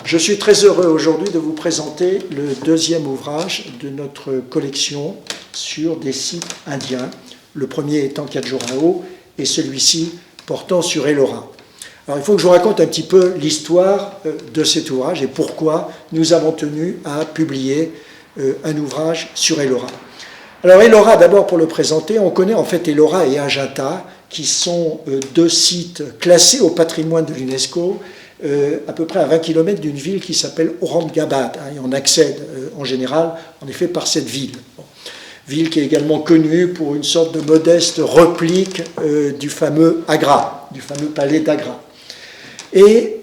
Je suis très heureux aujourd'hui de vous présenter le deuxième ouvrage de notre collection sur des sites indiens, le premier étant Khajuraho et celui-ci portant sur Ellora. Alors il faut que je vous raconte un petit peu l'histoire de cet ouvrage et pourquoi nous avons tenu à publier un ouvrage sur Ellora. Alors Ellora, d'abord pour le présenter, on connaît en fait Ellora et Ajanta, qui sont deux sites classés au patrimoine de l'UNESCO, à peu près à 20 km d'une ville qui s'appelle Aurangabad. Et on accède en général, en effet, par cette ville. Ville qui est également connue pour une sorte de modeste réplique du fameux Agra, du fameux palais d'Agra. Et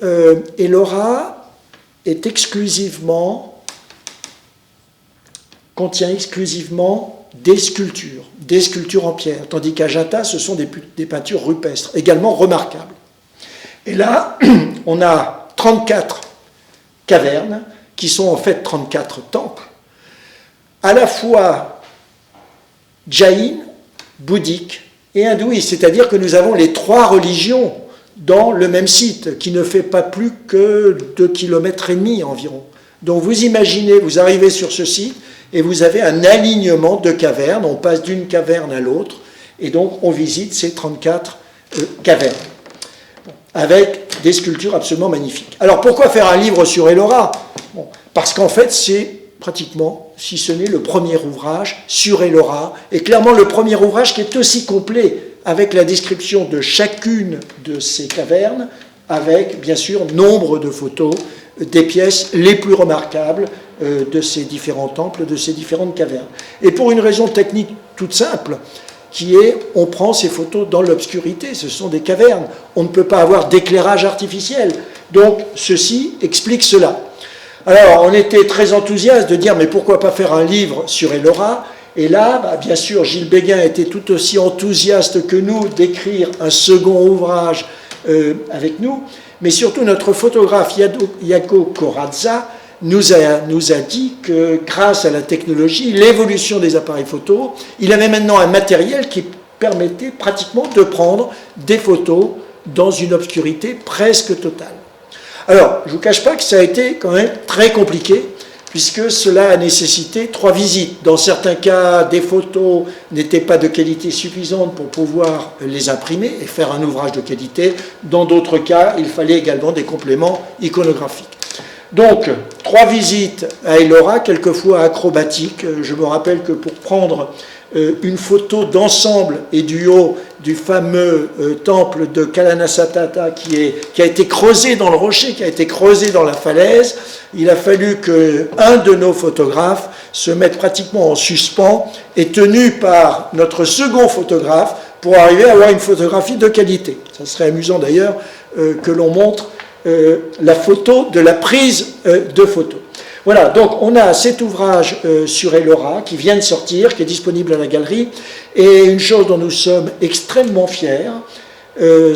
Ellora est contient exclusivement des sculptures en pierre, tandis qu'Ajanta, ce sont des peintures rupestres, également remarquables. Et là, on a 34 cavernes, qui sont en fait 34 temples, à la fois jaïnes, bouddhiques et hindouistes, c'est-à-dire que nous avons les trois religions dans le même site, qui ne fait pas plus que 2,5 km environ. Donc vous imaginez, vous arrivez sur ce site, et vous avez un alignement de cavernes, on passe d'une caverne à l'autre, et donc on visite ces 34 cavernes, avec des sculptures absolument magnifiques. Alors pourquoi faire un livre sur Ellora ? Parce qu'en fait c'est pratiquement, si ce n'est le premier ouvrage sur Ellora, et clairement le premier ouvrage qui est aussi complet, avec la description de chacune de ces cavernes, avec bien sûr nombre de photos des pièces les plus remarquables de ces différents temples, de ces différentes cavernes. Et pour une raison technique toute simple, qui est, on prend ces photos dans l'obscurité, ce sont des cavernes, on ne peut pas avoir d'éclairage artificiel. Donc ceci explique cela. Alors on était très enthousiaste de dire, mais pourquoi pas faire un livre sur Ellora ? Et là, bien sûr, Gilles Béguin était tout aussi enthousiaste que nous d'écrire un second ouvrage avec nous, mais surtout notre photographe Jaco Corazza nous a dit que grâce à la technologie, l'évolution des appareils photo, il avait maintenant un matériel qui permettait pratiquement de prendre des photos dans une obscurité presque totale. Alors, je ne vous cache pas que ça a été quand même très compliqué, puisque cela a nécessité 3 visites. Dans certains cas, des photos n'étaient pas de qualité suffisante pour pouvoir les imprimer et faire un ouvrage de qualité. Dans d'autres cas, il fallait également des compléments iconographiques. Donc, 3 visites à Ellora, quelquefois acrobatiques. Je me rappelle que pour prendre une photo d'ensemble et du haut du fameux temple de Kalanasatata qui a été creusé dans le rocher, qui a été creusé dans la falaise, il a fallu qu'un de nos photographes se mette pratiquement en suspens et tenu par notre second photographe pour arriver à avoir une photographie de qualité. Ça serait amusant d'ailleurs que l'on montre la photo de la prise de photo. Voilà, donc on a cet ouvrage sur Ellora qui vient de sortir, qui est disponible à la galerie, et une chose dont nous sommes extrêmement fiers,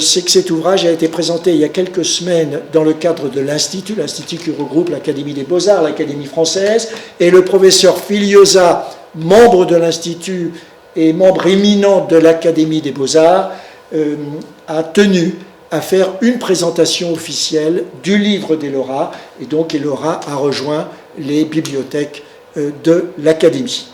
c'est que cet ouvrage a été présenté il y a quelques semaines dans le cadre de l'Institut qui regroupe l'Académie des Beaux-Arts, l'Académie française, et le professeur Filiosa, membre de l'Institut et membre éminent de l'Académie des Beaux-Arts, a tenu à faire une présentation officielle du livre d'Ellora, et donc Ellora a rejoint les bibliothèques de l'Académie.